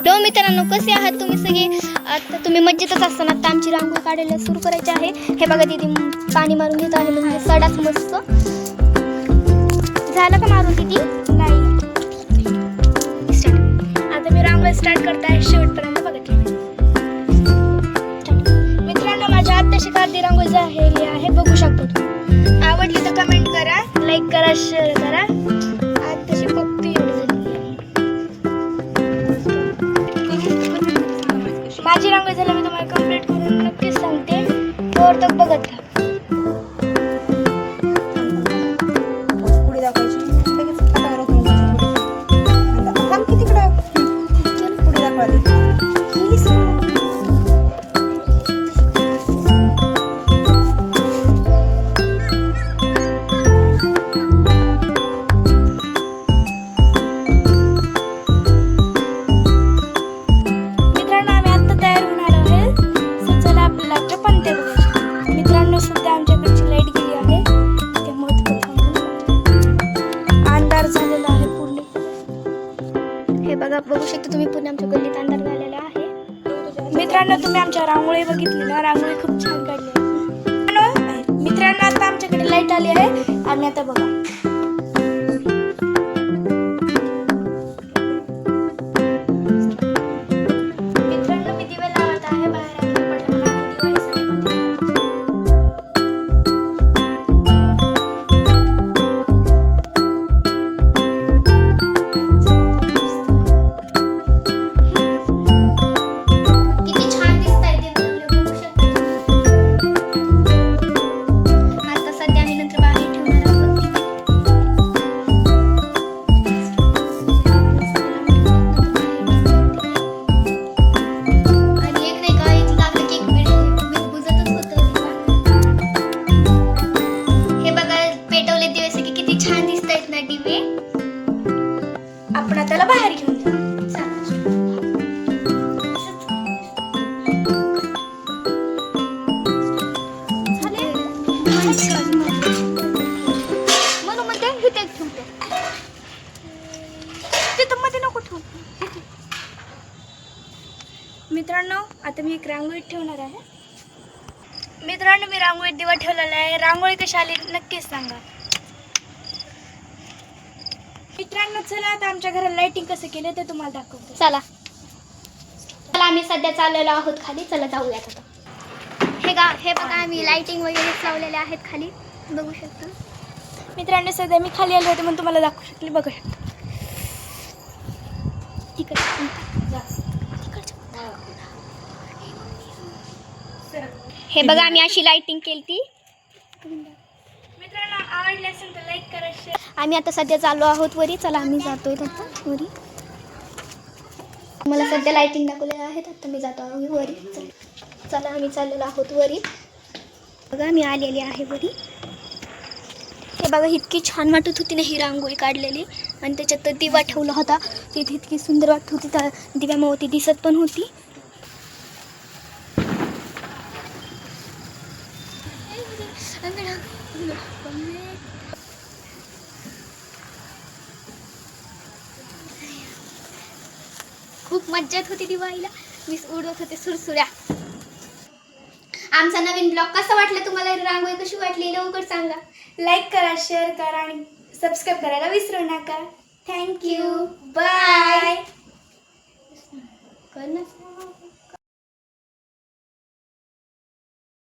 Hello मित्रांनो, कसे आहात तुम्ही सगळे? आता तुम्ही मज्जेतच असताना आता आमची रांगोळी काढायला सुरू करायची आहे. हे बघा दीदी पाणी मारून घेत आहे, म्हणजे सडाच मस्त झालं का मारून दीदी? नाही. आता मी रांगोळी स्टार्ट करत आहे, शेवटपर्यंत बघा. मित्रांनो, माझ्या आत्ताशी काढली रांगोळी झालेली आहे, बघू शकतो तुम्ही. आवडली तर कमेंट करा, लाईक करा, शेअर करा. आत्ताशी फक्त एवढी झालेली आहे. माझी रांगोळी झाली, मी तुम्हाला कंप्लीट करून नक्कीच सांगते. तोवर तक बघत राहा. पुढे दाखवायची लगेच हातावर थांब की तिकडं पुढे दाखवायची. मित्रांनो, सध्या आमच्याकडची लाईट गेली आहे, त्यामुळे अंधार झालेला आहे पूर्ण. हे बघा, बघू शकता तुम्ही, पूर्ण आमच्या गल्लीत अंधार झालेला आहे. मित्रांनो, तुम्ही आमच्या रांगोळी बघितली ना? रांगोळी खूप छान काढली आहे. मित्रांनो, आता आमच्याकडे लाईट आली आहे आणि आता बघा, मित्रांनो, मी दिवे लावत आहे बाहेर. आपण त्याला बाहेर घेऊन जाऊ. म्हणून मध्ये इथे ठेवतो, तिथं मध्ये नको ठेवू. मित्रांनो, आता मी एक रांगोळी ठेवणार आहे. मित्रांनो, मी रांगोळीत दिवा ठेवलेला आहे. रांगोळी कशी आली नक्कीच सांगा. मित्रांनो, चला आता आमच्या घरात लाइटिंग कसं केलं ते तुम्हाला दाखवतो. चला आम्ही सध्या चाललेलो आहोत खाली. चला जाऊयात आता. हे बघा, आम्ही लाइटिंग वगैरे लावलेल्या आहेत खाली, बघू शकता. मित्रांनो, सध्या मी खाली आले होते म्हणून तुम्हाला दाखवू शकले. बघू शकता हे बघा, आम्ही अशी लाइटिंग केली ती. मित्रांनो, आवडली असेल तर लाईक करा, शेअर. आम्ही आता सध्या चाललो आहोत वरी. चला आम्ही जातोय आता वरी. मला सध्या लाइटिंग दाखवलेल्या आहेत. आता मी जातो आहोत वरी. चला आम्ही चाललेलो आहोत वरी. बघा, मी आलेली आहे वरी. हे बघा, इतकी छान वाटत होती ना ही रांगोळी काढलेली, आणि त्याच्यात दिवा ठेवला होता. तिथे इतकी सुंदर वाटत होती, त्या दिव्यामुळे ती दिसत पण होती. खूप मज्जाच होती दिवाळीला. मी उडवत होते सुरसुऱ्या. आमचा नवीन ब्लॉग कसा वाटला तुम्हाला? रांगोळी कशी वाटली लवकर सांगा. लाईक करा, शेअर करा आणि सबस्क्राईब करायला विसरू नका. Thank you, bye.